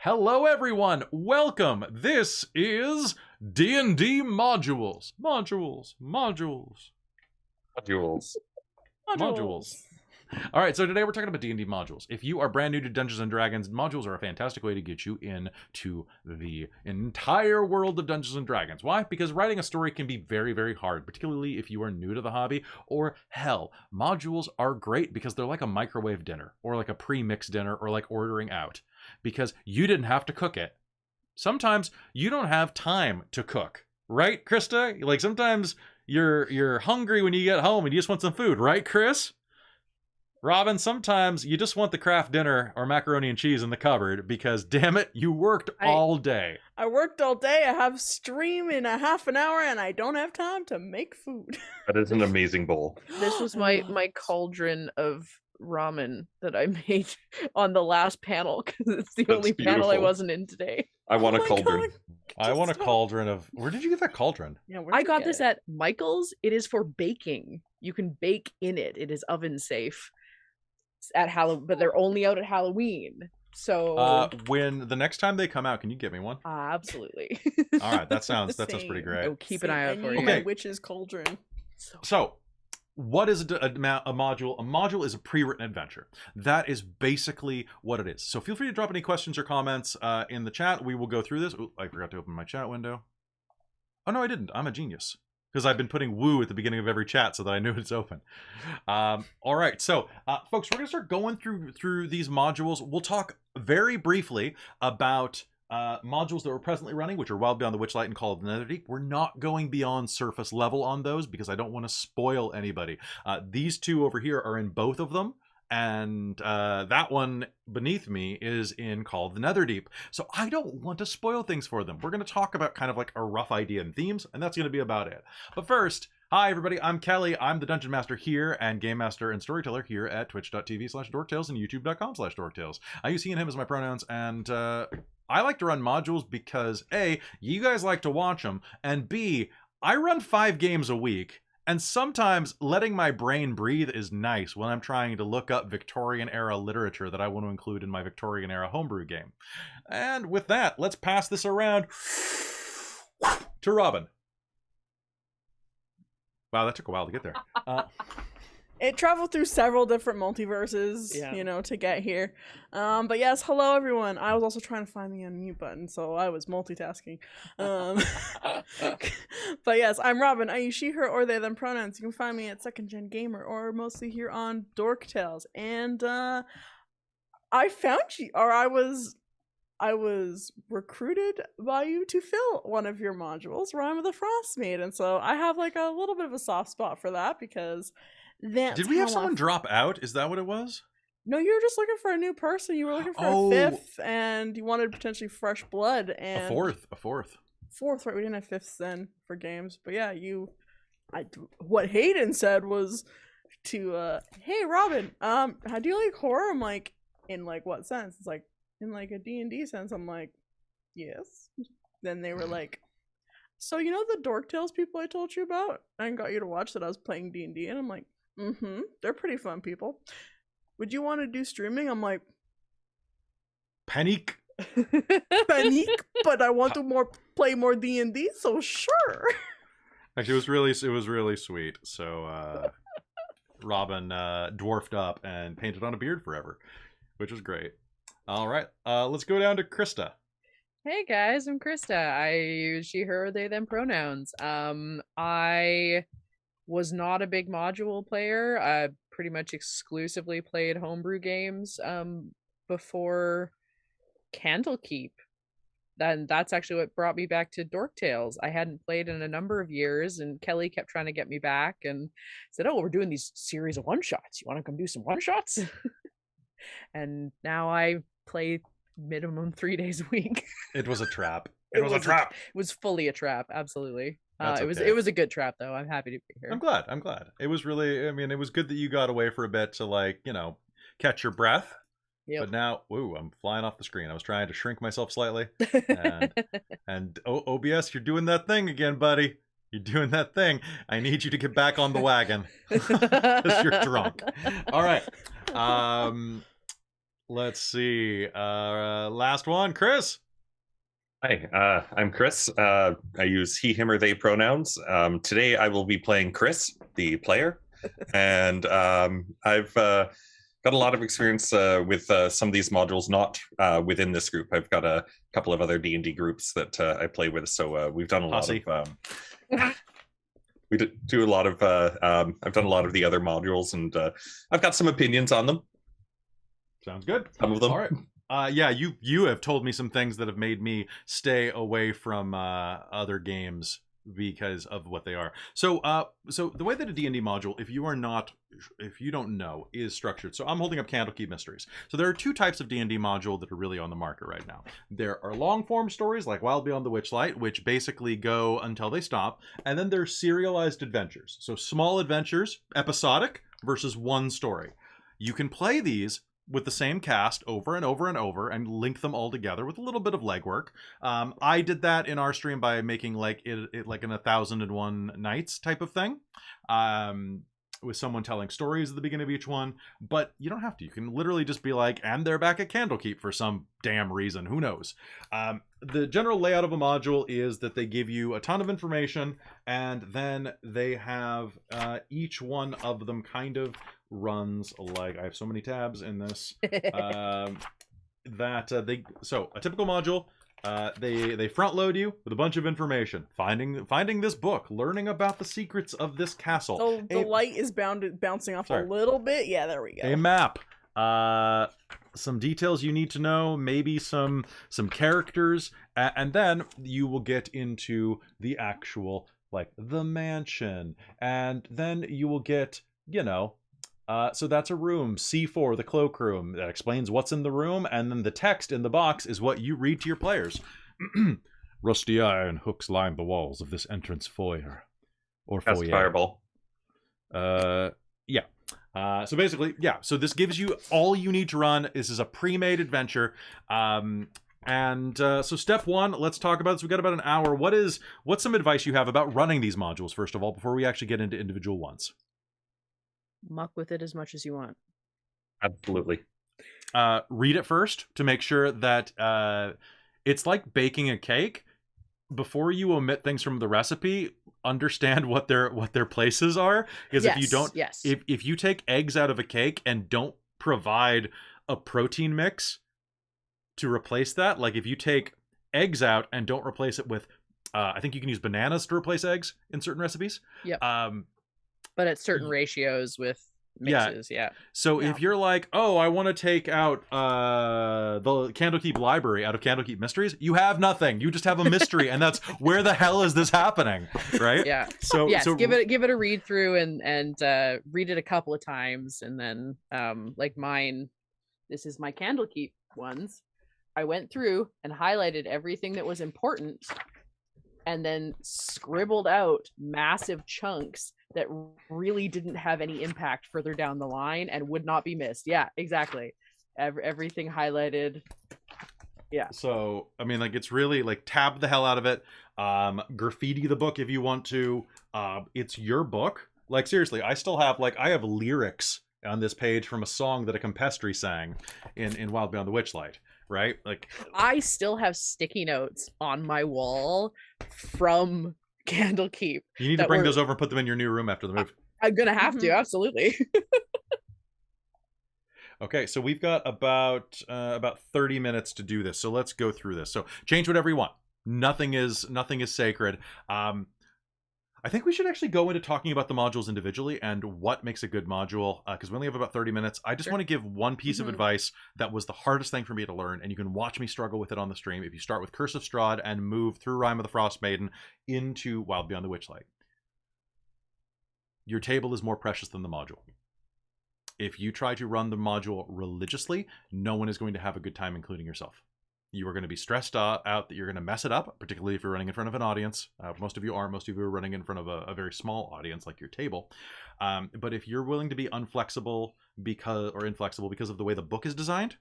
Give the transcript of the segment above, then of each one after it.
Hello everyone, welcome. This is D&D Modules. All right, so today we're talking about D&D modules. If you are brand new to Dungeons & Dragons, modules are a fantastic way to get you into the entire world of Dungeons & Dragons. Why? Because writing a story can be very, very hard, particularly if you are new to the hobby, or hell, modules are great because they're like a microwave dinner, or like a pre-mixed dinner, or like ordering out, because you didn't have to cook it. Sometimes you don't have time to cook, right, Krista? Like sometimes you're hungry when you get home and you just want some food, right, Chris? Robin, sometimes you just want the craft dinner or macaroni and cheese in the cupboard because, damn it, you worked all day. I worked all day. I have stream in a half an hour, and I don't have time to make food. That is an amazing bowl. This was my cauldron of ramen that I made on the last panel because it's the only panel I wasn't in today. I want a cauldron. God. I want a cauldron of... Where did you get that cauldron? Yeah, I got this at Michael's. It is for baking. You can bake in it. It is oven safe. At Halloween, but they're only out at Halloween. So when the next time they come out, can you get me one? Absolutely. All right, that sounds pretty great. Oh, keep an eye out for you. Okay. Witch's cauldron. So, what is a module? A module is a pre-written adventure. That is basically what it is. So feel free to drop any questions or comments in the chat. We will go through this. Ooh, I forgot to open my chat window. Oh no, I didn't. I'm a genius. Because I've been putting woo at the beginning of every chat so that I knew it's open. All right, so folks, we're going to start going through these modules. We'll talk very briefly about modules that we're presently running, which are Wild Beyond the Witchlight and Call of the Nether Deep. We're not going beyond surface level on those because I don't want to spoil anybody. These two over here are in both of them. And that one beneath me is in Call of the Nether Deep. So I don't want to spoil things for them. We're going to talk about kind of like a rough idea and themes, and that's going to be about it. But first, hi everybody, I'm Kelly. I'm the Dungeon Master here and Game Master and Storyteller here at twitch.tv/dorktales and youtube.com/dorktales. I use he and him as my pronouns, and I like to run modules because A, you guys like to watch them, and B, I run 5 games a week. And sometimes letting my brain breathe is nice when I'm trying to look up Victorian-era literature that I want to include in my Victorian-era homebrew game. And with that, let's pass this around to Robin. Wow, that took a while to get there. It traveled through several different multiverses, you know, to get here. But yes, hello everyone. I was also trying to find the unmute button, so I was multitasking. But yes, I'm Robin. I use she, her, or they, them pronouns. You can find me at Second Gen Gamer, or mostly here on Dork Tales. And I found you, or I was recruited by you to fill one of your modules, Rime of the Frostmaid, and so I have like a little bit of a soft spot for that because. Did we have someone drop out? Is that what it was? No, you were just looking for a new person. You were looking for a fifth, and you wanted potentially fresh blood. And a fourth. Fourth, right? We didn't have fifths then for games, but yeah, what Hayden said was to, hey Robin, how do you like horror? I'm like, in like what sense? It's like in like a D&D sense. I'm like, yes. Then they were like, so you know the Dork Tales people I told you about? I got you to watch that I was playing D&D, and I'm like, they're pretty fun people. Would you want to do streaming? I'm like, panic, but I want to play more D&D, so sure. Actually, it was really sweet. So Robin dwarfed up and painted on a beard forever, which was great. All right, let's go down to Krista. Hey guys, I'm Krista. I use she, her, they, them pronouns. I was not a big module player. I pretty much exclusively played homebrew games before Candlekeep. And that's actually what brought me back to Dork Tales. I hadn't played in a number of years, and Kelly kept trying to get me back and said, oh, we're doing these series of one-shots. You want to come do some one-shots? And now I play minimum 3 days a week. It was a trap. It was a trap. It was fully a trap. Absolutely. Okay. It was a good trap though. I'm happy to be here. I'm glad. It was really, I mean, it was good that you got away for a bit to like, you know, catch your breath. Yep. But now, I'm flying off the screen. I was trying to shrink myself slightly. And OBS, you're doing that thing again, buddy. You're doing that thing. I need you to get back on the wagon. Because you're drunk. All right. Let's see. Last one, Chris. Hi, I'm Chris. I use he, him, or they pronouns. Today I will be playing Chris, the player, and I've got a lot of experience with some of these modules, not within this group. I've got a couple of other D&D groups that I play with, so we've done a lot of... do a lot of... I've done a lot of the other modules, and I've got some opinions on them. Sounds good. Some of them. All right. Yeah, you have told me some things that have made me stay away from other games because of what they are. So so the way that a D&D module, if you don't know, is structured. So I'm holding up Candlekeep Mysteries. So there are two types of D&D module that are really on the market right now. There are long form stories like Wild Beyond the Witchlight, which basically go until they stop, and then there's serialized adventures. So small adventures, episodic versus one story. You can play these with the same cast over and over and over and link them all together with a little bit of legwork. I did that in our stream by making like it like an 1001 Nights type of thing. With someone telling stories at the beginning of each one, but you don't have to. You can literally just be like, and they're back at Candlekeep for some damn reason. Who knows? The general layout of a module is that they give you a ton of information, and then they have each one of them kind of runs like, I have so many tabs in this so a typical module, they front load you with a bunch of information, finding this book, learning about the secrets of this castle. So the light is bouncing off a little bit. Yeah, there we go. A map, some details you need to know, maybe some characters, and then you will get into the actual, like, the mansion, and then you will get, so that's a room, C4, the cloak room, that explains what's in the room, and then the text in the box is what you read to your players. Rusty iron hooks line the walls of this entrance foyer. Or foyer. That's Fireball. Yeah. So basically, yeah. So this gives you all you need to run. This is a pre-made adventure. So step one, let's talk about this. We've got about an hour. What's some advice you have about running these modules, first of all, before we actually get into individual ones? Muck with it as much as you want. Absolutely. Read it first to make sure that it's like baking a cake. Before you omit things from the recipe, understand what their places are. Because if you don't, if you take eggs out of a cake and don't provide a protein mix to replace that, like if you take eggs out and don't replace it with, I think you can use bananas to replace eggs in certain recipes. Yeah. But at certain ratios with mixes, yeah. So if you're like, oh, I want to take out the Candlekeep library out of Candlekeep Mysteries, you have nothing. You just have a mystery, and that's where the hell is this happening, right? Yeah. So yes, give it a read through and read it a couple of times, and then like mine, this is my Candlekeep ones. I went through and highlighted everything that was important, and then scribbled out massive chunks that really didn't have any impact further down the line and would not be missed. Yeah, exactly. Everything highlighted. Yeah. So, I mean, like, it's really, like, tab the hell out of it. Graffiti the book if you want to. It's your book. Like, seriously, I still have, like, I have lyrics on this page from a song that a Campestri sang in Wild Beyond the Witchlight. Right? Like, I still have sticky notes on my wall from Candlekeep. You need to bring those over and put them in your new room after the move. I'm gonna have to, absolutely. Okay, so we've got about 30 minutes to do this. So let's go through this. So change whatever you want. Nothing is sacred. I think we should actually go into talking about the modules individually and what makes a good module, because we only have about 30 minutes. I just want to give one piece of advice that was the hardest thing for me to learn, and you can watch me struggle with it on the stream if you start with Curse of Strahd and move through Rime of the Frost Maiden into Wild Beyond the Witchlight. Your table is more precious than the module. If you try to run the module religiously, no one is going to have a good time, including yourself. You are going to be stressed out that you're going to mess it up, particularly if you're running in front of an audience. Most of you aren't. Most of you are running in front of a very small audience like your table. But if you're willing to be inflexible because of the way the book is designed,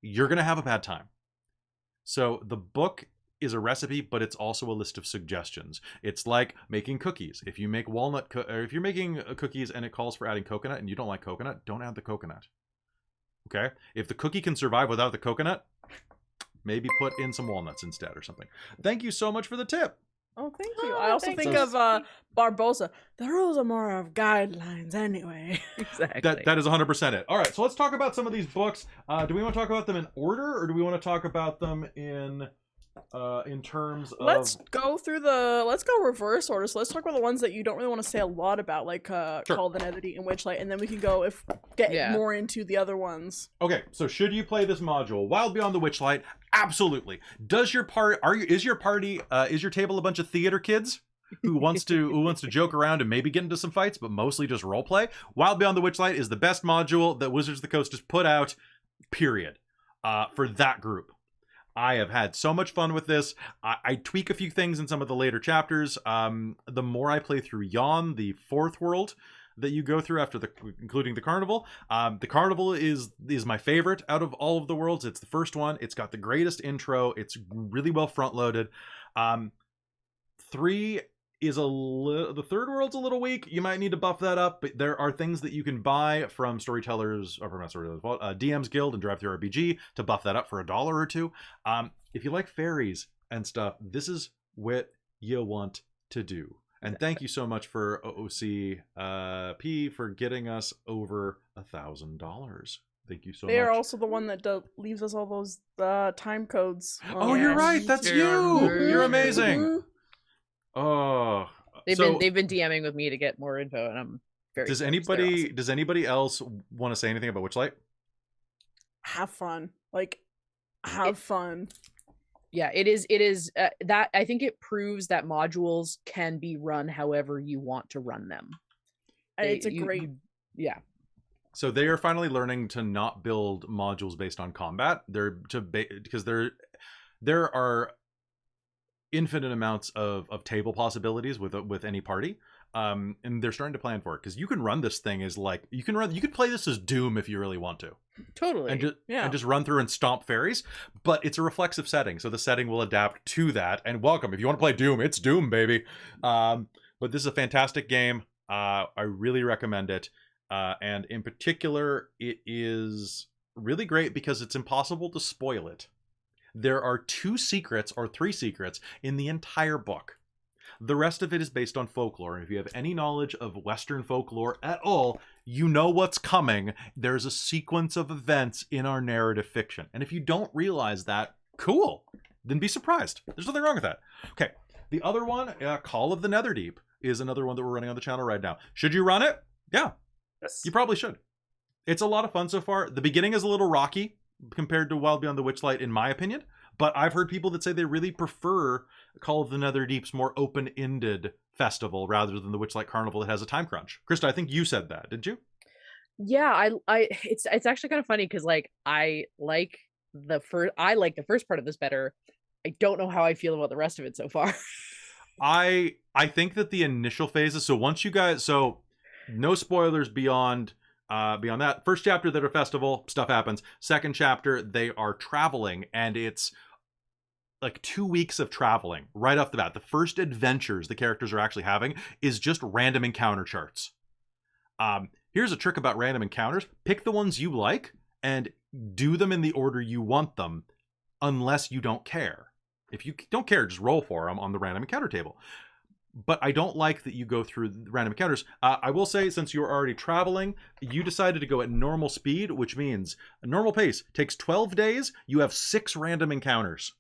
you're going to have a bad time. So the book is a recipe, but it's also a list of suggestions. It's like making cookies. If you make if you're making cookies and it calls for adding coconut and you don't like coconut, don't add the coconut. Okay, if the cookie can survive without the coconut, maybe put in some walnuts instead or something. Thank you so much for the tip. Oh, thank you. Oh, I also thanks. think of Barbosa. The rules are more of guidelines anyway. Exactly. That is 100% it. All right, so let's talk about some of these books. Do we want to talk about them in order, or do we want to talk about them in terms of? Let's go reverse order. So let's talk about the ones that you don't really want to say a lot about, like Sure. Call of the Nether and Witchlight, and then we can go more into the other ones. Okay, so should you play this module, Wild Beyond the Witchlight? Absolutely. Is your table a bunch of theater kids who wants to joke around and maybe get into some fights, but mostly just role play? Wild Beyond the Witchlight is the best module that Wizards of the Coast has put out. Period. For that group. I have had so much fun with this. I tweak a few things in some of the later chapters. The more I play through Yawn, the fourth world that you go through including the Carnival. The Carnival is my favorite out of all of the worlds. It's the first one. It's got the greatest intro. It's really well front loaded. 3 is the third world's a little weak. You might need to buff that up, but there are things that you can buy from storytellers, or from not storytellers, DM's Guild and Drive Through RPG to buff that up for $1 or $2. If you like fairies and stuff, this is what you want to do. And thank you so much for OOC P for getting us over $1,000. Thank you so much. They are also the one that leaves us all those time codes. Oh, you're right. That's you. You're amazing. Oh, they've been DMing with me to get more info, and I'm very. Does anybody else want to say anything about Witchlight? Have fun, have fun. Yeah, it is that I think it proves that modules can be run however you want to run them. It's great. Yeah. So they are finally learning to not build modules based on combat. Because there are infinite amounts of table possibilities with any party, and they're starting to plan for it, because you can run this thing as you could play this as Doom if you really want to, totally, and just run through and stomp fairies. But it's a reflexive setting, so the setting will adapt to that. And welcome, if you want to play Doom, it's Doom, baby. But this is a fantastic game. I really recommend it, and in particular, it is really great because it's impossible to spoil it. There are 2 secrets or 3 secrets in the entire book. The rest of it is based on folklore. And if you have any knowledge of Western folklore at all, you know what's coming. There's a sequence of events in our narrative fiction. And if you don't realize that, cool. Then be surprised. There's nothing wrong with that. Okay. The other one, Call of the Netherdeep, is another one that we're running on the channel right now. Should you run it? Yeah. Yes. You probably should. It's a lot of fun so far. The beginning is a little rocky compared to Wild Beyond the Witchlight, in my opinion, but I've heard people that say they really prefer Call of the Netherdeep's more open-ended festival rather than the Witchlight Carnival that has a time crunch. Krista, I think you said that, did you? Yeah, it's actually kind of funny because I like the first part of this better. I don't know how I feel about the rest of it so far. I think that the initial phases, so no spoilers beyond that. First chapter, they're at a festival, stuff happens. Second chapter, they are traveling, and it's like 2 weeks of traveling right off the bat. The first adventures the characters are actually having is just random encounter charts. Here's a trick about random encounters. Pick the ones you like and do them in the order you want them, unless you don't care. If you don't care, just roll for them on the random encounter table. But I don't like that you go through random encounters. I will say, since you're already traveling, you decided to go at normal speed, which means a normal pace takes 12 days. You have 6 random encounters.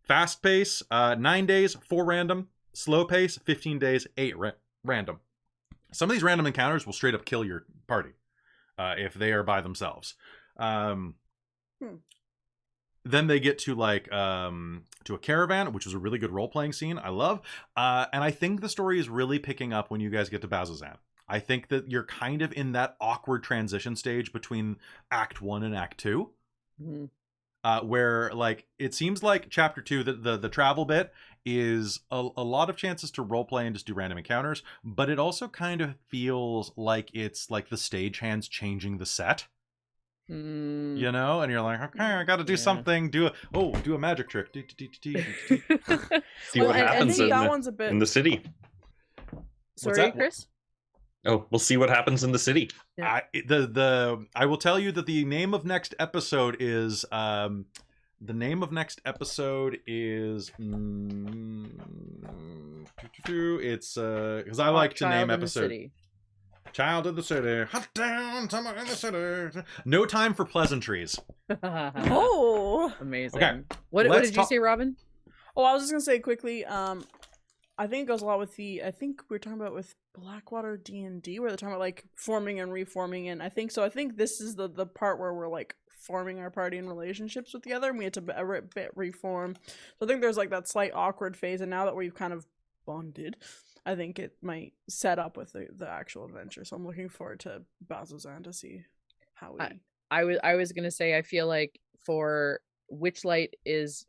Fast pace, 9 days, 4 random. Slow pace, 15 days, 8 random. Some of these random encounters will straight up kill your party if they are by themselves. Then they get to to a caravan, which is a really good role-playing scene. I love. And I think the story is really picking up when you guys get to Bazzoxan. I think that you're kind of in that awkward transition stage between Act 1 and Act 2. Mm-hmm. Where it seems like Chapter 2, the travel bit, is a lot of chances to roleplay and just do random encounters. But it also kind of feels like it's like the stagehands changing the set. You know, and you're like, okay, I got to do something. Do a magic trick. See what happens in the city. Sorry, Chris? Oh, we'll see what happens in the city. Yeah. I will tell you that the name of next episode is it's because I like to name episode Child in the City. Hot down, summer in the city. No time for pleasantries. Oh, amazing. Okay, What let's did you say, Robin? Oh, I was just gonna say quickly. I think it goes a lot with I think we were talking about with Blackwater D&D, where they're talking about like forming and reforming, and I think this is the part where we're like forming our party and relationships with the other, and we had to a bit reform. So I think there's like that slight awkward phase, and now that we've kind of bonded, I think it might set up with the actual adventure. So I'm looking forward to Bazzoxan to see how we. I was gonna say, I feel like for Witchlight is,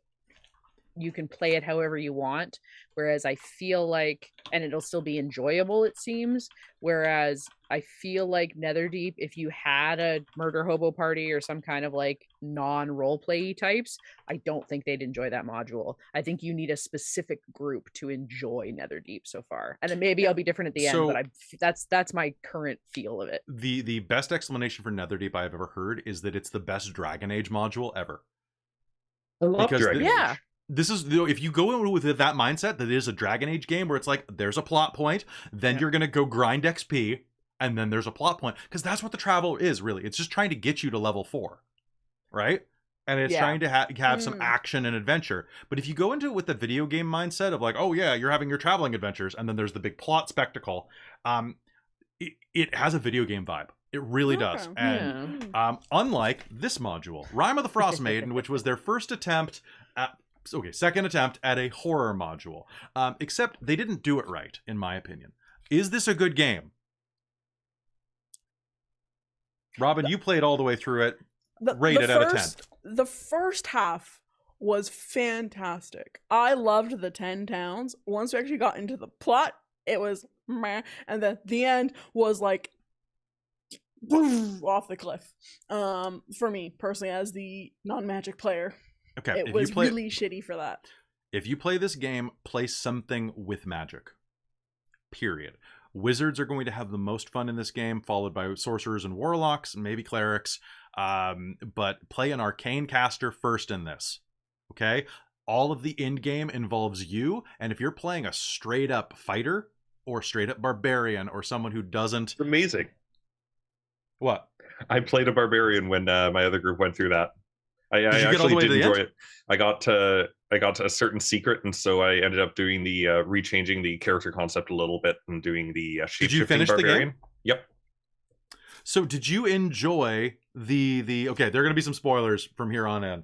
you can play it however you want, whereas I feel like, and it'll still be enjoyable, it seems, whereas I feel like Netherdeep, if you had a murder hobo party or some kind of like non-roleplay types, I don't think they'd enjoy that module. I think you need a specific group to enjoy Netherdeep so far, and then maybe I'll be different at the end, but that's my current feel of it. The best explanation for Netherdeep I've ever heard is that it's the best Dragon Age module ever. I love Dragon Age. Yeah. This is, if you go in with that mindset that it is a Dragon Age game where it's like there's a plot point, then you're gonna go grind XP, and then there's a plot point, because that's what the travel is really. It's just trying to get you to level 4, right? And it's trying to have some action and adventure. But if you go into it with the video game mindset of like, oh yeah, you're having your traveling adventures, and then there's the big plot spectacle, it has a video game vibe. It really does. And unlike this module, Rime of the Frost Maiden, which was their first attempt at second attempt at a horror module. Except they didn't do it right, in my opinion. Is this a good game? Robin, you played all the way through it. Rate it out of 10. The first half was fantastic. I loved the 10 towns. Once we actually got into the plot, it was meh. And then the end was like off the cliff. For me, personally, as the non-magic player. Okay, it was really shitty for that. If you play this game, play something with magic. Period. Wizards are going to have the most fun in this game, followed by sorcerers and warlocks, and maybe clerics. But play an arcane caster first in this. Okay? All of the end game involves you, and if you're playing a straight up fighter, or straight up barbarian, or someone who doesn't... It's amazing. What? I played a barbarian when my other group went through that. I actually did enjoy it. I got to a certain secret, and so I ended up doing the rechanging the character concept a little bit and doing the shape-shifting Did you finish barbarian. The game? Yep. So did you enjoy the okay, there are going to be some spoilers from here on in.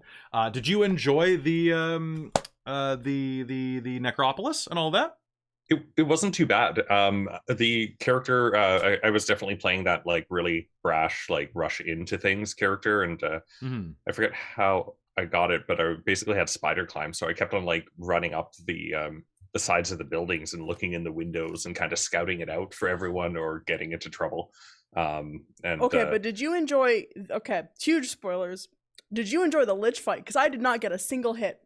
Did you enjoy the necropolis and all that? It wasn't too bad. The character, I was definitely playing that like really brash, like rush into things character, and I forget how I got it, but I basically had spider climb, so I kept on like running up the sides of the buildings and looking in the windows and kind of scouting it out for everyone or getting into trouble. But did you enjoy? Okay, huge spoilers. Did you enjoy the lich fight? Because I did not get a single hit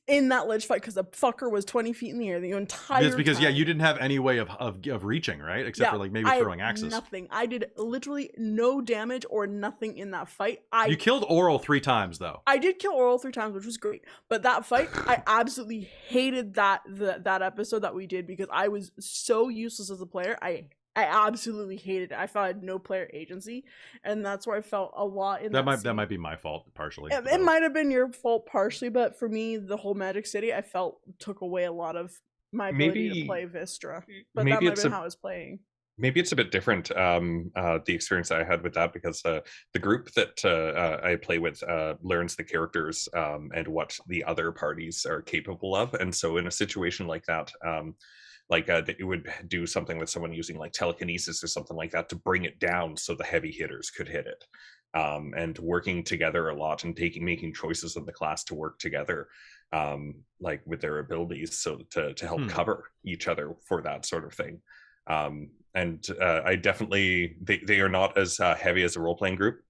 in that lich fight because the fucker was 20 feet in the air the entire time. It's because you didn't have any way of reaching, right? Except for like maybe throwing axes. Nothing. I did literally no damage or nothing in that fight. You killed Oral 3 times though. I did kill Oral 3 times, which was great. But that fight, I absolutely hated that episode that we did because I was so useless as a player. I absolutely hated it. I felt I had no player agency, and that's where I felt a lot in that might be my fault partially. It might have been your fault partially, but for me, the whole Magic City, I felt took away a lot of my ability to play Vistra. But that might have been how I was playing. Maybe it's a bit different, the experience that I had with that, because the group that I play with learns the characters and what the other parties are capable of. And so in a situation like that, it would do something with someone using like telekinesis or something like that to bring it down so the heavy hitters could hit it. And working together a lot and making choices in the class to work together, like with their abilities, so to help cover each other for that sort of thing. I definitely, they are not as heavy as a role-playing group.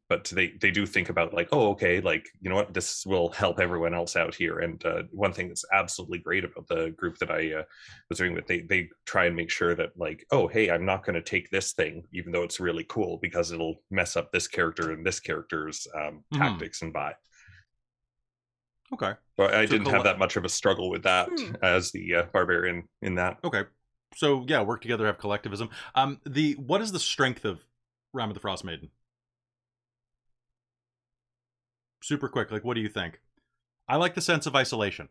But they do think about like, oh, okay, like, you know what, this will help everyone else out here. And one thing that's absolutely great about the group that I was doing with, they try and make sure that like, oh, hey, I'm not going to take this thing even though it's really cool because it'll mess up this character and this character's tactics and vibe. Okay. But I didn't have that much of a struggle with that as the barbarian in that. Okay. So yeah, work together, have collectivism. What is the strength of Ram of the Frost Maiden? Super quick, like what do you think? I like the sense of isolation.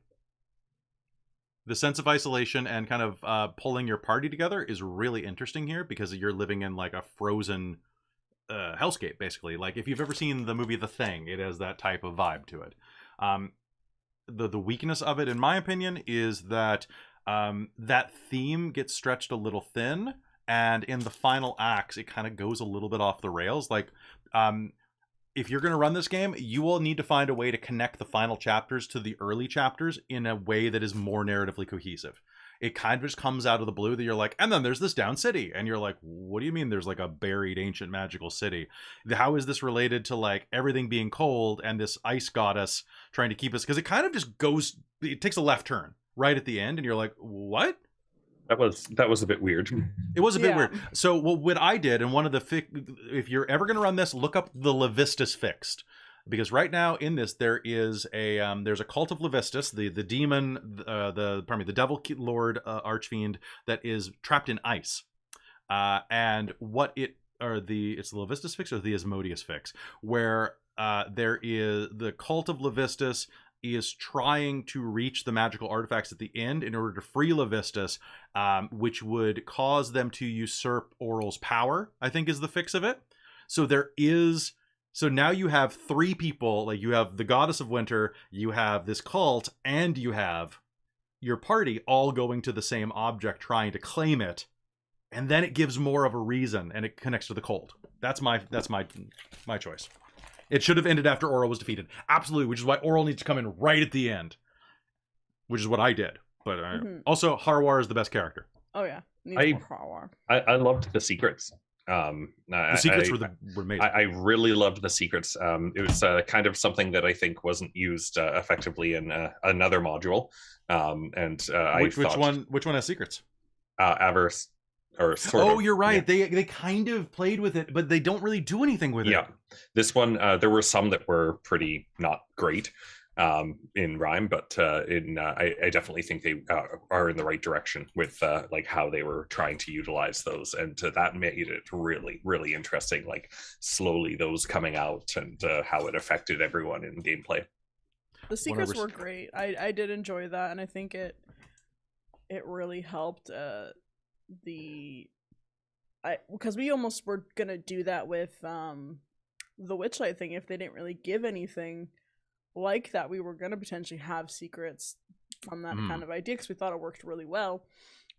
The sense of isolation and kind of pulling your party together is really interesting here because you're living in like a frozen hellscape, basically. Like if you've ever seen the movie The Thing, it has that type of vibe to it. The weakness of it, in my opinion, is that that theme gets stretched a little thin, and in the final acts, it kind of goes a little bit off the rails. Like, if you're going to run this game, you will need to find a way to connect the final chapters to the early chapters in a way that is more narratively cohesive. It kind of just comes out of the blue that you're like, and then there's this down city. And you're like, what do you mean there's like a buried ancient magical city? How is this related to like everything being cold and this ice goddess trying to keep us? Because it kind of just goes, it takes a left turn right at the end. And you're like, what? That was a bit weird. It was a bit weird. So what I did, and one of the, if you're ever going to run this, look up the Levistus Fixed. Because right now in this there is a there's a cult of Levistus, the demon, the devil lord archfiend that is trapped in ice, and what it's the Levistus Fix or the Asmodeus Fix, where there is the cult of Levistus is trying to reach the magical artifacts at the end in order to free Levistus, which would cause them to usurp Oral's power, I think is the fix of it. So now you have three people, like you have the goddess of winter, you have this cult, and you have your party all going to the same object trying to claim it. And then it gives more of a reason and it connects to the cold. That's my choice. It should have ended after Oral was defeated. Absolutely, which is why Oral needs to come in right at the end. Which is what I did. But also, Harwar is the best character. Oh yeah. Needs more Harwar. I loved the secrets. The secrets were amazing. I really loved the secrets. It was kind of something that I think wasn't used effectively in another module. Which one has secrets? Avarice, or sort of. Oh, you're right. Yeah. They kind of played with it, but they don't really do anything with it. Yeah, this one there were some that were pretty not great in Rime, but I definitely think they are in the right direction with like how they were trying to utilize those, and that made it really, really interesting. Like slowly those coming out and how it affected everyone in gameplay. The secrets were great. I did enjoy that, and I think it really helped because we almost were gonna do that with the Witchlight thing if they didn't really give anything like that. We were going to potentially have secrets on that kind of idea because we thought it worked really well.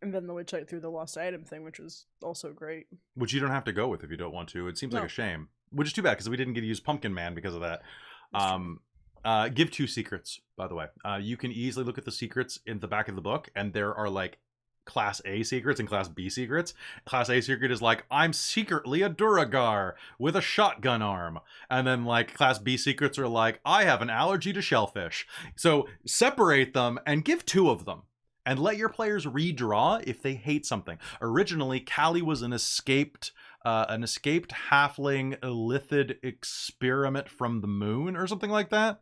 And then the Witchlight threw the lost item thing, which was also great. Which you don't have to go with if you don't want to. It seems like a shame. Which is too bad because we didn't get to use Pumpkin Man because of that. Give 2 secrets, by the way. You can easily look at the secrets in the back of the book, and there are like Class A secrets and Class B secrets. Class A secret is like, I'm secretly a Duragar with a shotgun arm. And then like Class B secrets are like, I have an allergy to shellfish. So separate them and give 2 of them. And let your players redraw if they hate something. Originally, Callie was an escaped halfling illithid experiment from the moon or something like that.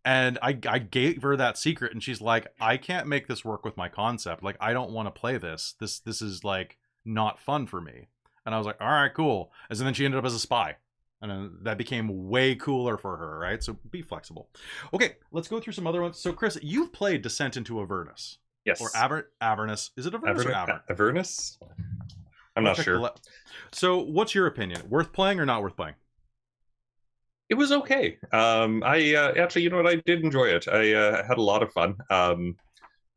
And I gave her that secret, and she's like, I can't make this work with my concept. Like, I don't want to play this. This is like not fun for me. And I was like, all right, cool. And then she ended up as a spy. And then that became way cooler for her, right? So be flexible. Okay, let's go through some other ones. So Chris, you've played Descent into Avernus. Yes. Or Avernus. Is it Avernus or Avernus? Avernus? I'm not sure. So what's your opinion? Worth playing or not worth playing? It was okay. I actually, you know what? I did enjoy it. I had a lot of fun.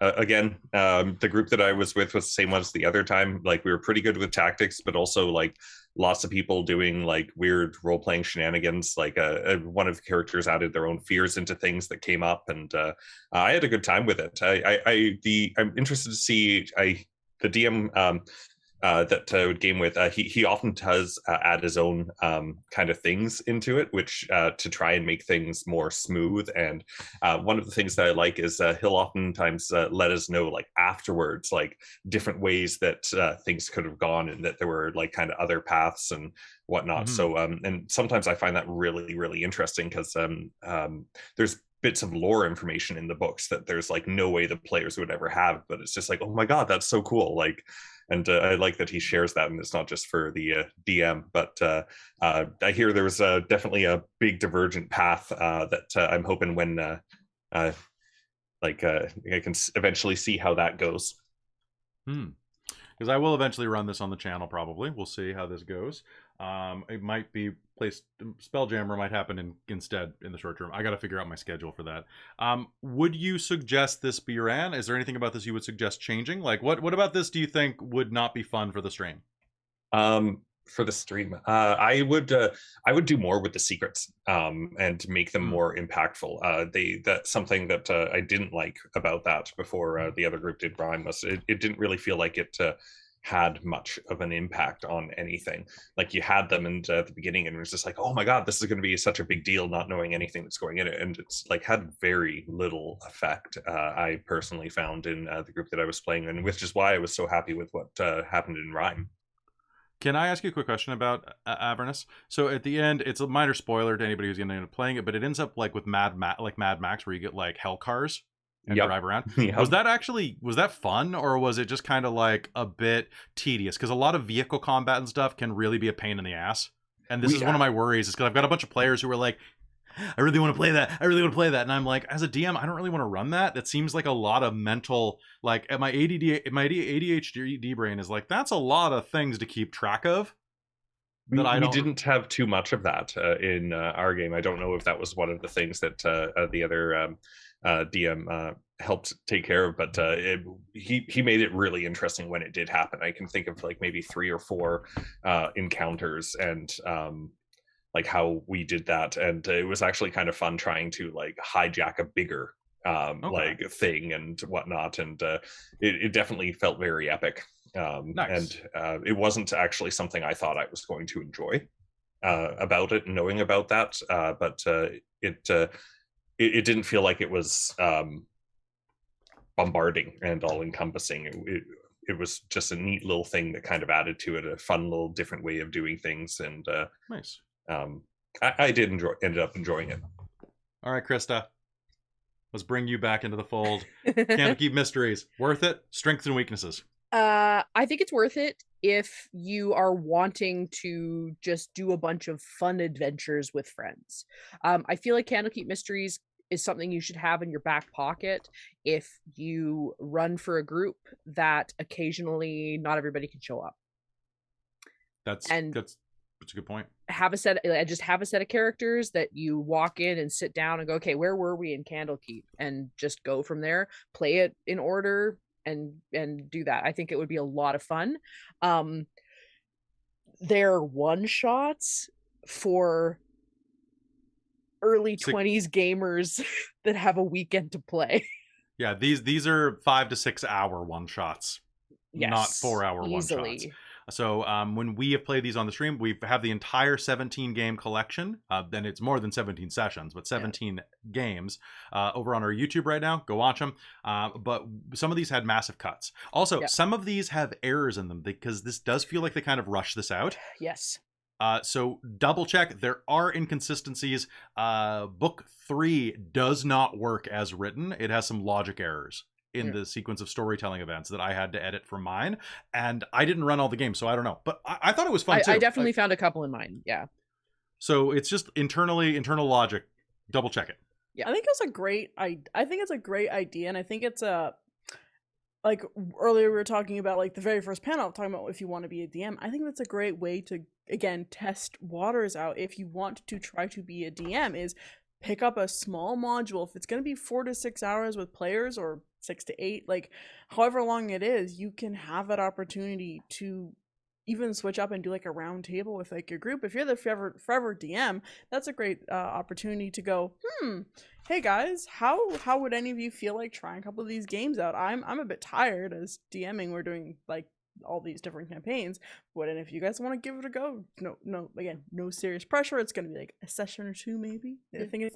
Again, the group that I was with was the same one as the other time. Like, we were pretty good with tactics, but also like lots of people doing like weird role-playing shenanigans. Like one of the characters added their own fears into things that came up, and I had a good time with it. I'm interested to see the DM that I would game with, he often does add his own kind of things into it, which to try and make things more smooth. And one of the things that I like is he'll oftentimes let us know, like afterwards, like different ways that things could have gone, and that there were like kind of other paths and whatnot. So and sometimes I find that really, really interesting, because there's bits of lore information in the books that there's like no way the players would ever have, but it's just like, oh my god, that's so cool. Like, and I like that he shares that, and it's not just for the DM. But I hear there's definitely a big divergent path that I'm hoping when I can eventually see how that goes. Because I will eventually run this on the channel, probably. We'll see how this goes. It might be placed, Spelljammer might happen instead in the short term. I got to figure out my schedule for that. Would you suggest this be ran? Is there anything about this you would suggest changing? Like, what about this do you think would not be fun for the stream? For the stream, I would do more with the secrets and make them more impactful. That's something that I didn't like about that before the other group did Rhyme, was it didn't really feel like it had much of an impact on anything. Like, you had them and at the beginning, and it was just like, oh my god, this is going to be such a big deal, not knowing anything that's going in it, and it's like had very little effect. I personally found in the group that I was playing, and which is why I was so happy with what happened in Rhyme. Can I ask you a quick question about Avernus? So at the end, it's a minor spoiler to anybody who's going to end up playing it, but it ends up like with Mad Max, where you get like hell cars and drive around. Was that fun, or was it just kind of like a bit tedious? Because a lot of vehicle combat and stuff can really be a pain in the ass. And this is one of my worries, is because I've got a bunch of players who are like, I really want to play that. I really want to play that. And I'm like, as a DM, I don't really want to run that. That seems like a lot of mental, like at my ADHD brain is like, that's a lot of things to keep track of. We didn't have too much of that in our game. I don't know if that was one of the things that the other DM helped take care of, but he made it really interesting when it did happen. I can think of like maybe 3 or 4 encounters, and like how we did that, and it was actually kind of fun trying to like hijack a bigger like thing and whatnot, and it definitely felt very epic. Nice. And it wasn't actually something I thought I was going to enjoy about it, knowing about that, but it didn't feel like it was bombarding and all encompassing. It was just a neat little thing that kind of added to it, a fun little different way of doing things, and nice. I ended up enjoying it. All right, Krista, let's bring you back into the fold. Candlekeep Mysteries, worth it? Strengths and weaknesses. I think it's worth it if you are wanting to just do a bunch of fun adventures with friends. I feel like Candlekeep Mysteries is something you should have in your back pocket if you run for a group that occasionally not everybody can show up. That's a good point. Have a set of characters that you walk in and sit down and go, okay, where were we in Candlekeep? And just go from there, play it in order, and do that. I think it would be a lot of fun. They're one shots for early 20s gamers that have a weekend to play. Yeah, these are 5 to 6 hour one shots, yes, not 4 hour one shots. So when we have played these on the stream, we have the entire 17 game collection. Then it's more than 17 sessions, but 17 games over on our YouTube right now. Go watch them. But some of these had massive cuts. Also, some of these have errors in them because this does feel like they kind of rushed this out. Yes. So double check. There are inconsistencies. Book 3 does not work as written. It has some logic errors in the sequence of storytelling events that I had to edit for mine, and I didn't run all the games, so I don't know, but I thought it was fun too. I definitely found a couple in mine. Yeah. So it's just internal logic. Double check it. Yeah, I think it's a great idea, and I think it's a, like earlier we were talking about like the very first panel talking about if you want to be a DM. I think that's a great way to again test waters out if you want to try to be a DM. Is pick up a small module. If it's going to be 4 to 6 hours with players, or 6 to 8, like however long it is, you can have that opportunity to even switch up and do like a round table with like your group. If you're the forever DM, that's a great opportunity to go, hey guys, how would any of you feel like trying a couple of these games out? I'm a bit tired as DMing. We're doing like all these different campaigns. But and if you guys want to give it a go, again, no serious pressure. It's gonna be like a session or two maybe. I think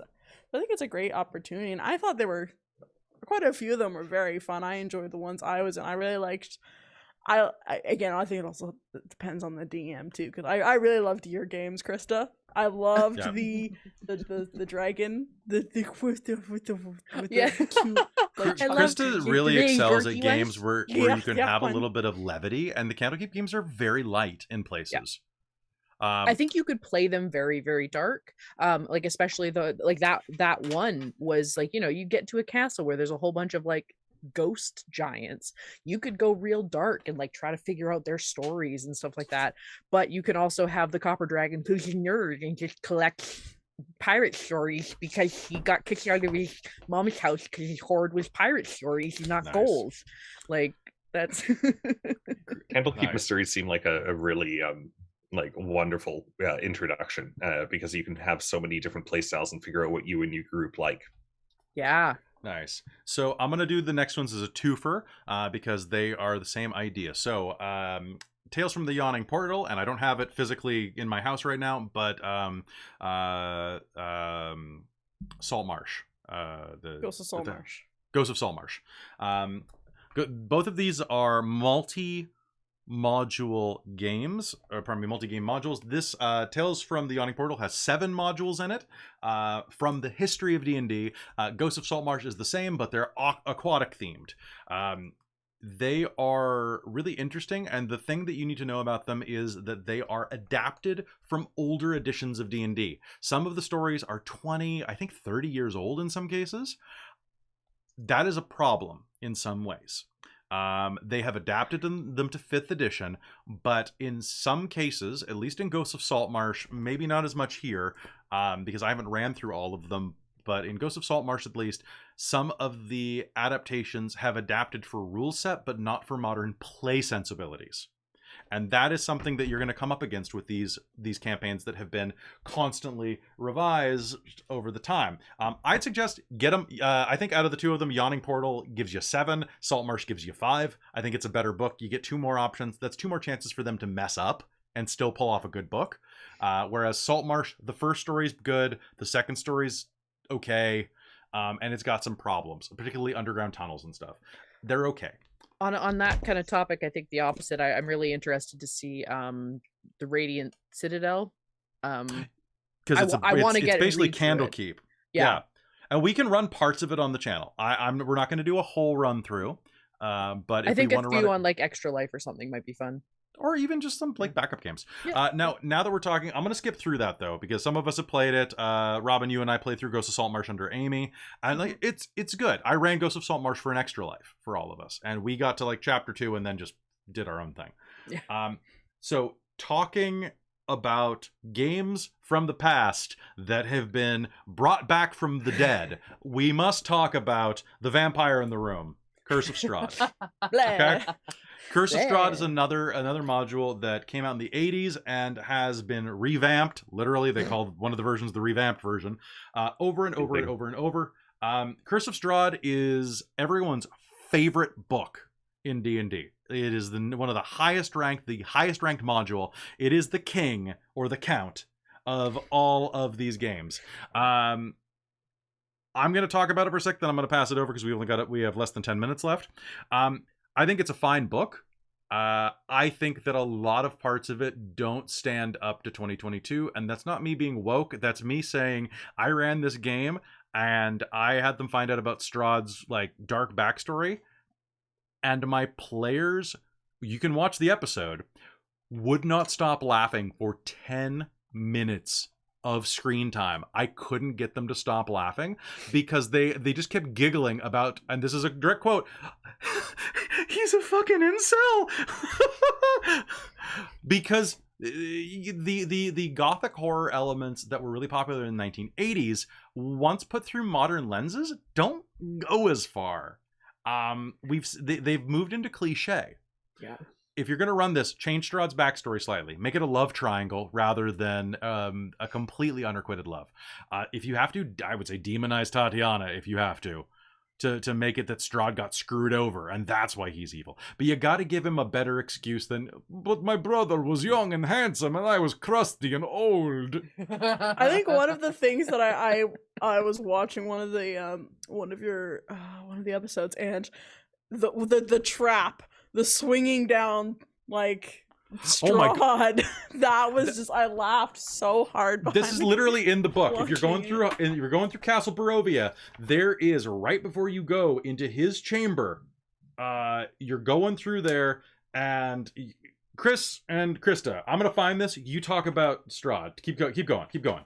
it's a great opportunity, and I thought they were quite a few of them were very fun. I enjoyed the ones I was in. I really liked. I think it also depends on the DM too, because I really loved your games, Krista. I loved the dragon, with the cute. Like, Krista really excels at games where you can have fun. a little bit of levity, and the Candlekeep games are very light in places. I think you could play them very, very dark. Like especially that one was like, you get to a castle where there's a whole bunch of like ghost giants. You could go real dark and like try to figure out their stories and stuff like that. But you can also have the copper dragon who's a nerd and just collects pirate stories because he got kicked out of his mom's house because his hoard was pirate stories and not gold. Like that's Candlekeep Mysteries seem like a really like wonderful introduction because you can have so many different play styles and figure out what you and your group like. Yeah. Nice. So I'm going to do the next ones as a twofer because they are the same idea. So Tales from the Yawning Portal, and I don't have it physically in my house right now, but Saltmarsh. Ghosts of Saltmarsh. Ghosts of Saltmarsh. Both of these are multi-module games, or pardon me, multi-game modules. This Tales from the Yawning Portal has 7 modules in it from the history of D&D. Ghosts of Saltmarsh is the same, but they're aquatic themed. They are really interesting, and the thing that you need to know about them is that they are adapted from older editions of D&D. Some of the stories are 20, I think 30 years old in some cases. That is a problem in some ways. They have adapted them to 5th edition, but in some cases, at least in Ghosts of Saltmarsh, maybe not as much here, because I haven't ran through all of them, but in Ghosts of Saltmarsh at least, some of the adaptations have adapted for rule set, but not for modern play sensibilities. And that is something that you're going to come up against with these campaigns that have been constantly revised over the time. I'd suggest get them. I think out of the two of them, Yawning Portal gives you 7. Saltmarsh gives you 5. I think it's a better book. You get 2 more options. That's 2 more chances for them to mess up and still pull off a good book. Whereas Saltmarsh, the first story's good. The second story's okay. And it's got some problems, particularly underground tunnels and stuff. They're okay. On that kind of topic, I think the opposite. I'm really interested to see the Radiant Citadel. Because I want to get basically Candlekeep. Yeah, and we can run parts of it on the channel. We're not going to do a whole run through, but if I think we want to run run on like Extra Life or something might be fun. Or even just some like backup games. Yeah. Now that we're talking, I'm going to skip through that though, because some of us have played it. Robin, you and I played through Ghosts of Saltmarsh under Amy, and like it's good. I ran Ghosts of Saltmarsh for an Extra Life for all of us, and we got to like chapter 2 and then just did our own thing. Yeah. So talking about games from the past that have been brought back from the dead, we must talk about The Vampire in the Room, Curse of Strahd. Okay. Curse of Strahd is another module that came out in the 80s and has been revamped. Literally, they called one of the versions the revamped version, over and over and over and over. Curse of Strahd is everyone's favorite book in D&D. It is one of the highest ranked module. It is the king or the count of all of these games. I'm going to talk about it for a sec, then I'm going to pass it over because we have less than 10 minutes left. I think it's a fine book. I think that a lot of parts of it don't stand up to 2022, and that's not me being woke. That's me saying I ran this game and I had them find out about Strahd's like dark backstory, and my players, you can watch the episode, would not stop laughing for 10 minutes of screen time. I couldn't get them to stop laughing because they just kept giggling about, and this is a direct quote, he's a fucking incel. Because the gothic horror elements that were really popular in the 1980s, once put through modern lenses, don't go as far. They've moved into cliche. Yeah. If you're going to run this, change Strahd's backstory slightly. Make it a love triangle rather than a completely unrequited love. If you have to, I would say demonize Tatiana if you have to. to make it that Strahd got screwed over, and that's why he's evil. But you got to give him a better excuse than, but my brother was young and handsome, and I was crusty and old. I think one of the things that I was watching one of the episodes, and the trap, the swinging down like Strahd, that was just, I laughed so hard. This is literally in the book. If you're going watching through Castle Barovia, there is, right before you go into his chamber, you're going through there, and Chris and Krista, I'm gonna find this. You talk about Strahd. Keep going.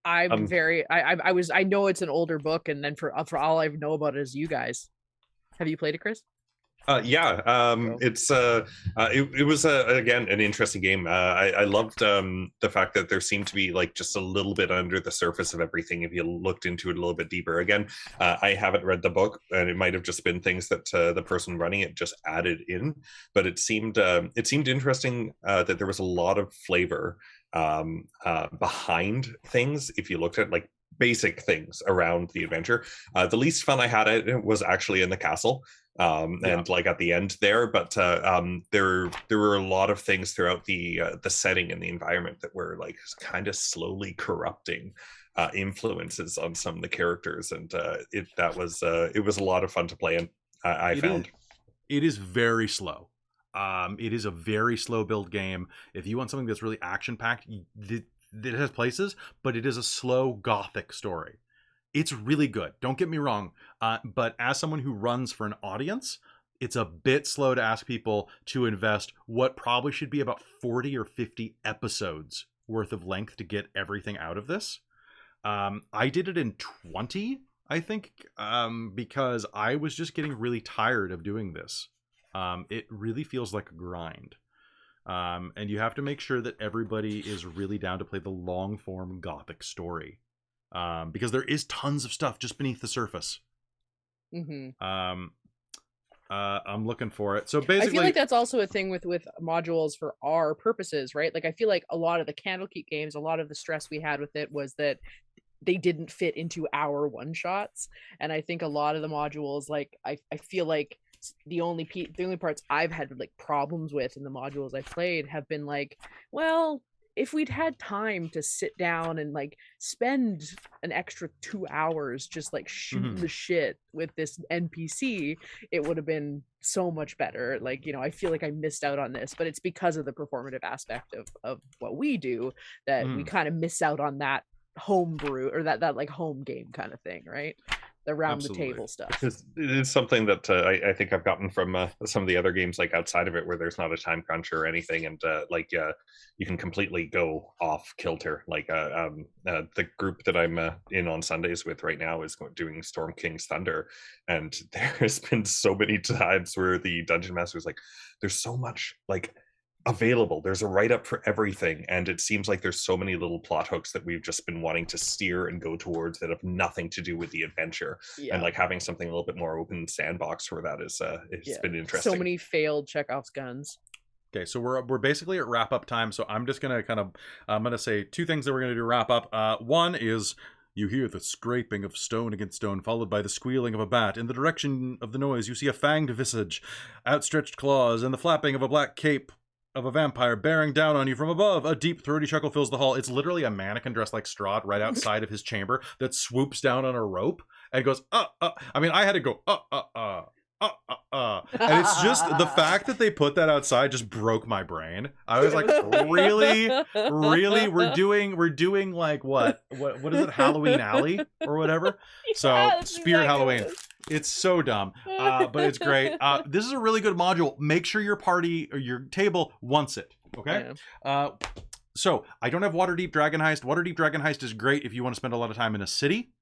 I'm very. I know it's an older book, and then for all I know about it is you guys. Have you played it, Chris? It's it was again an interesting game. I loved the fact that there seemed to be like just a little bit under the surface of everything if you looked into it a little bit deeper. Again, I haven't read the book, and it might have just been things that the person running it just added in. But it seemed interesting that there was a lot of flavor behind things if you looked at like basic things around the adventure. The least fun I had at it was actually in the castle. And like at the end there, but there were a lot of things throughout the setting and the environment that were like kind of slowly corrupting influences on some of the characters, and it was a lot of fun to play. And I found it is very slow. It is a very slow build game. If you want something that's really action packed, it has places, but it is a slow gothic story. It's really good. Don't get me wrong. But as someone who runs for an audience, it's a bit slow to ask people to invest what probably should be about 40 or 50 episodes worth of length to get everything out of this. I did it in 20, I think, because I was just getting really tired of doing this. It really feels like a grind. And you have to make sure that everybody is really down to play the long form gothic story. Because there is tons of stuff just beneath the surface. I'm looking for it. So basically, I feel like that's also a thing with modules for our purposes, right? Like I feel like a lot of the Candlekeep games, a lot of the stress we had with it was that they didn't fit into our one shots, and I think a lot of the modules, like I feel like the only parts I've had like problems with in the modules I played have been like, well, if we'd had time to sit down and like spend an extra 2 hours just like shooting the shit with this NPC, it would have been so much better. Like, you know, I feel like I missed out on this, but it's because of the performative aspect of what we do that we kind of miss out on that homebrew or that like home game kind of thing, right? Around the table stuff. It is something that I think I've gotten from some of the other games, like outside of it, where there's not a time crunch or anything, and you can completely go off kilter. Like the group that I'm in on Sundays with right now is doing Storm King's Thunder, and there's been so many times where the dungeon master is like, "There's so much like available. There's a write-up for everything, and it seems like there's so many little plot hooks that we've just been wanting to steer and go towards that have nothing to do with the adventure." And like having something a little bit more open sandbox for that is it's been interesting. So many failed Chekhov's guns. Okay, so we're basically at wrap up time, so I'm just gonna I'm gonna say two things that we're gonna do to wrap up. One is, you hear the scraping of stone against stone, followed by the squealing of a bat. In the direction of the noise, you see a fanged visage, outstretched claws, and the flapping of a black cape of a vampire bearing down on you from above. A deep throaty chuckle fills the hall. It's literally a mannequin dressed like Strahd right outside of his chamber that swoops down on a rope and goes, I mean, I had to go, and it's just the fact that they put that outside just broke my brain. I was like, really we're doing like what is it, Halloween Alley or whatever? So Spirit Halloween. It's so dumb, but it's great. This is a really good module. Make sure your party or your table wants it. Okay. So I don't have Waterdeep Dragon Heist. Waterdeep Dragon Heist is great if you want to spend a lot of time in a city.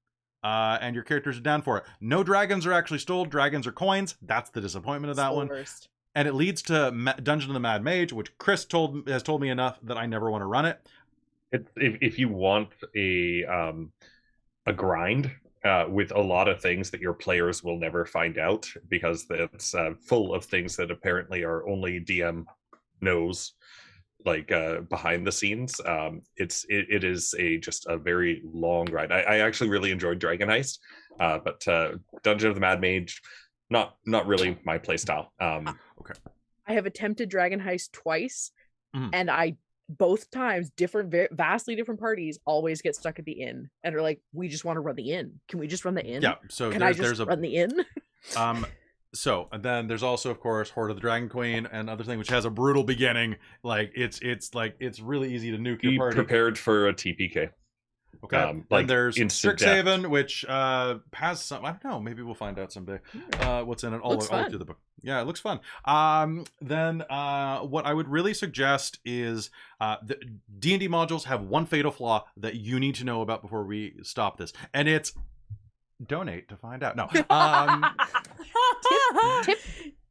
And your characters are down for it. No dragons are actually stole. Dragons are coins. That's the disappointment of that one. Worst. And it leads to Dungeon of the Mad Mage, which Chris has told me enough that I never want to run it. If you want a grind with a lot of things that your players will never find out, because it's full of things that apparently are only DM knows, like behind the scenes. It is just a very long ride. I actually really enjoyed Dragon Heist, but Dungeon of the Mad Mage, not really my play style. Okay. I have attempted Dragon Heist twice, Mhm. and I both times vastly different parties always get stuck at the inn and are like, we just want to run the inn. Can we just run the inn? Yeah. So Can I just run the inn? So and then there's also, of course, Horde of the Dragon Queen, and other thing which has a brutal beginning. Like it's really easy to nuke your Be party. prepared for a TPK. Okay. Like there's instant death. Strixhaven, which has some. I don't know. Maybe we'll find out someday. What's in it? All through the book. Yeah, it looks fun. Then what I would really suggest is the D&D modules have one fatal flaw that you need to know about before we stop this, and it's donate to find out. No.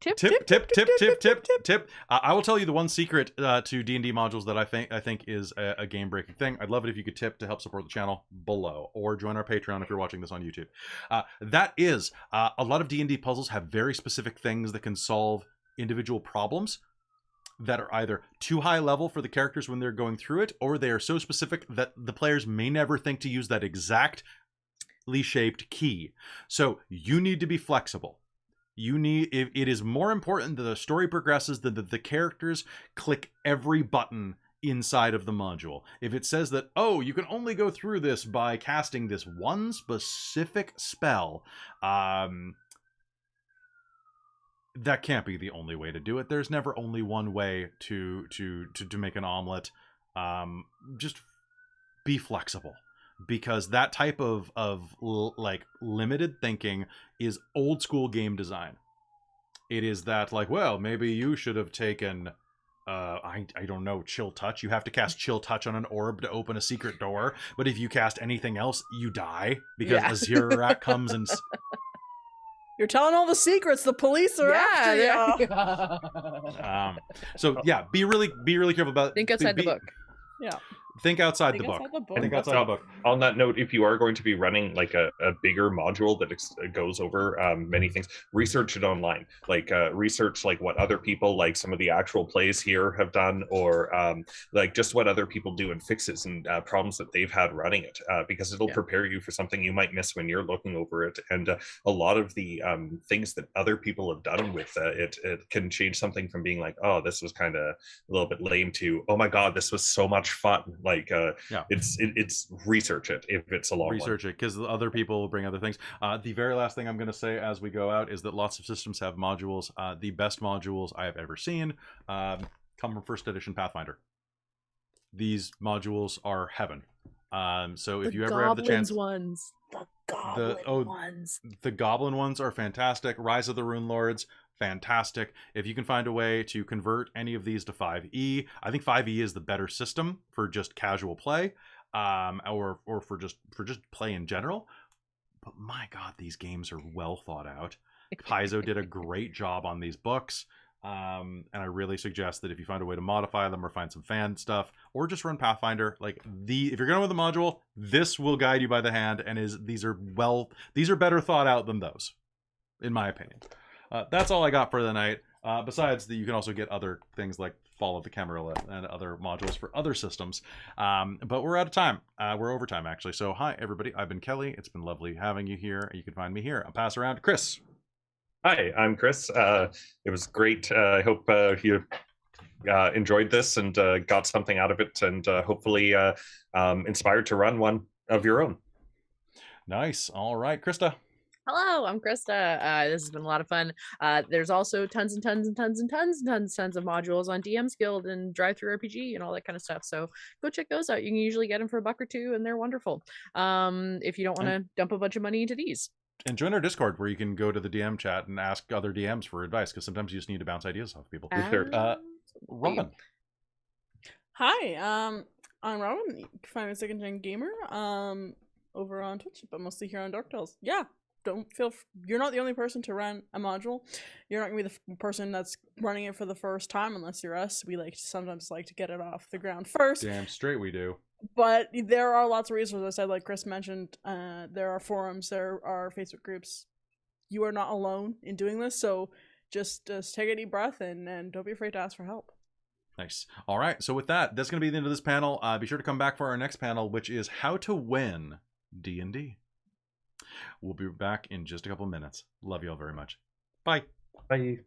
Tip. I will tell you the one secret to D&D modules that I think is a game breaking thing. I'd love it if you could tip to help support the channel below, or join our Patreon if you're watching this on YouTube. That is, a lot of D&D puzzles have very specific things that can solve individual problems that are either too high level for the characters when they're going through it, or they are so specific that the players may never think to use that exactly shaped key. So you need to be flexible. It is more important that the story progresses than that the characters click every button inside of the module. If it says that, oh, you can only go through this by casting this one specific spell, that can't be the only way to do it. There's never only one way to make an omelet. Just be flexible, because that type of like limited thinking is old school game design. It is that, like, well, maybe you should have taken I don't know, Chill Touch. You have to cast Chill Touch on an orb to open a secret door, but if you cast anything else, you die because Azurak comes and You're telling all the secrets. The police are after you. So yeah, be really careful about. Think outside the book. Yeah. Think outside the book. Think outside the book. On that note, if you are going to be running like a bigger module that goes over many things, research it online. Like research like what other people, like some of the actual plays here have done, or like just what other people do and fixes and problems that they've had running it, because it'll prepare you for something you might miss when you're looking over it. And a lot of the things that other people have done with it can change something from being like, oh, this was kind of a little bit lame, to, oh my god, this was so much fun. Like it's research it if it's a long research one. it, because other people will bring other things. The very last thing I'm going to say as we go out is that lots of systems have modules. The best modules I have ever seen come from first edition Pathfinder. These modules are heaven. So if you ever have the chance, the goblin ones are fantastic. Rise of the Rune Lords, fantastic. If you can find a way to convert any of these to 5e, I think 5e is the better system for just casual play, or for just play in general. But my god, these games are well thought out. Paizo did a great job on these books, and I really suggest that if you find a way to modify them or find some fan stuff, or just run Pathfinder, like if you're going with a module, this will guide you by the hand, and these are better thought out than those, in my opinion. That's all I got for the night. Besides that, you can also get other things like Fall of the Camarilla and other modules for other systems. But we're out of time. We're over time, actually. So hi, everybody. I've been Kelly. It's been lovely having you here. You can find me here. I'll pass around to Chris. Hi, I'm Chris. It was great. I hope you enjoyed this and got something out of it, and hopefully inspired to run one of your own. Nice. All right, Krista. Hello, I'm Krista. This has been a lot of fun. There's also tons of modules on DM's Guild and Drive-Thru-RPG and all that kind of stuff. So go check those out. You can usually get them for $1 or $2, and they're wonderful. If you don't want to dump a bunch of money into these. And join our Discord, where you can go to the DM chat and ask other DMs for advice, because sometimes you just need to bounce ideas off people. Robin. Hi, I'm Robin. You can find me at Second Gen Gamer over on Twitch, but mostly here on Dork Tales. Yeah. You're not the only person to run a module. You're not gonna be the person that's running it for the first time, unless you're us. We sometimes like to get it off the ground first. Damn straight we do. But there are lots of resources. I said, like Chris mentioned, there are forums, there are Facebook groups. You are not alone in doing this, so just take a deep breath and don't be afraid to ask for help. Nice. All right, so with that, that's going to be the end of this panel. Be sure to come back for our next panel, which is how to win D&D. We'll be back in just a couple minutes. Love you all very much. Bye. Bye.